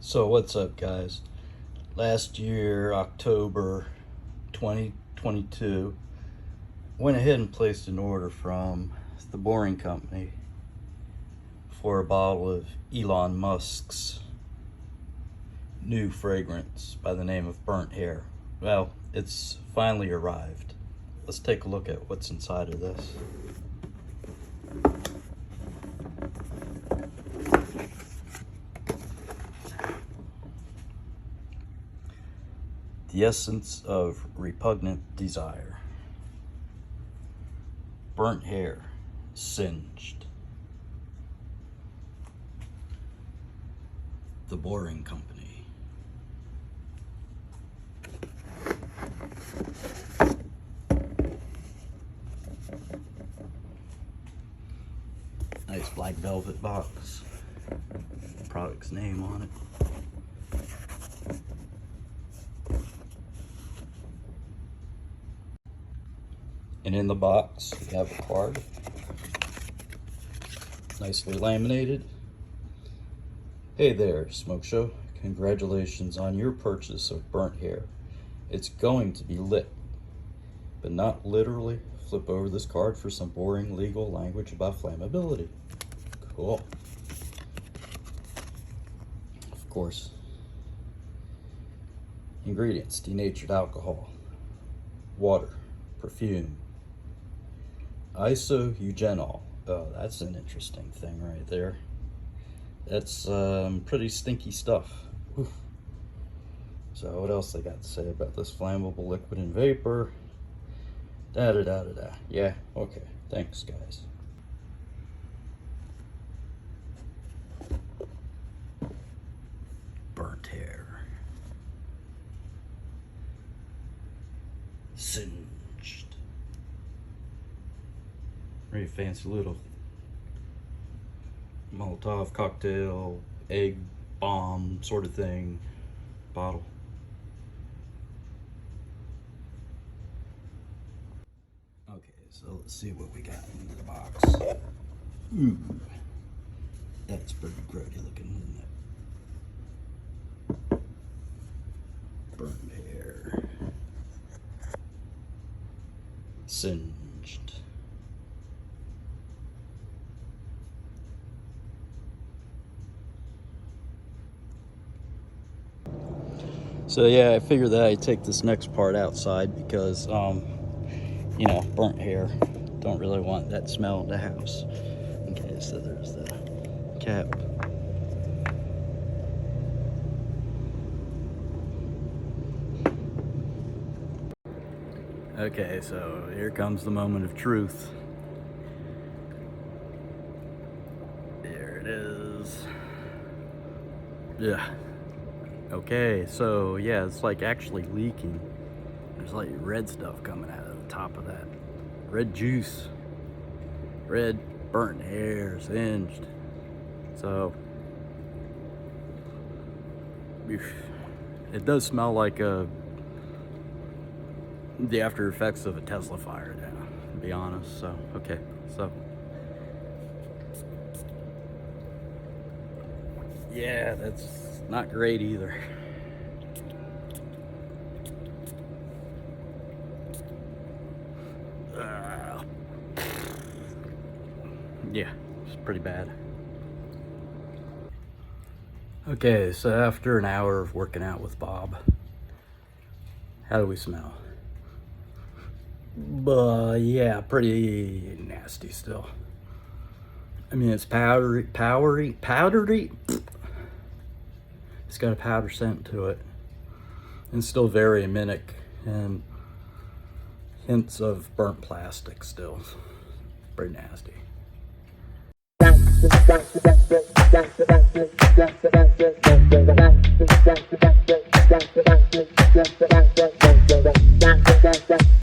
So what's up, guys? Last year, October 2022, went ahead and placed an order from the Boring Company for a bottle of Elon Musk's new fragrance by the name of Burnt Hair. Well, it's finally arrived. Let's take a look at what's inside of this. The essence of repugnant desire. Burnt hair, singed. The Boring Company. Nice black velvet box. Product's name on it. And in the box, we have a card, nicely laminated. Hey there, Smoke Show. Congratulations on your purchase of Burnt Hair. It's going to be lit, but not literally. Flip over this card for some boring legal language about flammability. Cool. Of course. Ingredients: denatured alcohol, water, perfume, isoeugenol. Oh, that's an interesting thing right there. That's pretty stinky stuff. Oof. So what else they got to say about this flammable liquid and vapor? Da-da-da-da-da. Yeah, okay. Thanks, guys. Burnt hair. Singed. Very fancy little Molotov cocktail, egg bomb sort of thing bottle. Okay, so let's see what we got in the box. Ooh, that's pretty grody looking, isn't it? Burnt hair. Singed. So yeah, I figured that I'd take this next part outside because, you know, burnt hair. Don't really want that smell in the house. Okay, so there's the cap. Okay, so here comes the moment of truth. There it is. Yeah. Okay, so yeah, it's like actually leaking. There's like red stuff coming out of the top of that. Red juice. Red burnt hair, singed. So, it does smell like the after effects of a Tesla fire now, to be honest. So, okay, so. Yeah, that's not great either. Yeah, it's pretty bad. Okay, so after an hour of working out with Bob, how do we smell? Yeah, pretty nasty still. I mean, it's powdery. It's got a powder scent to it, and still very aminic, and hints of burnt plastic still. Pretty nasty.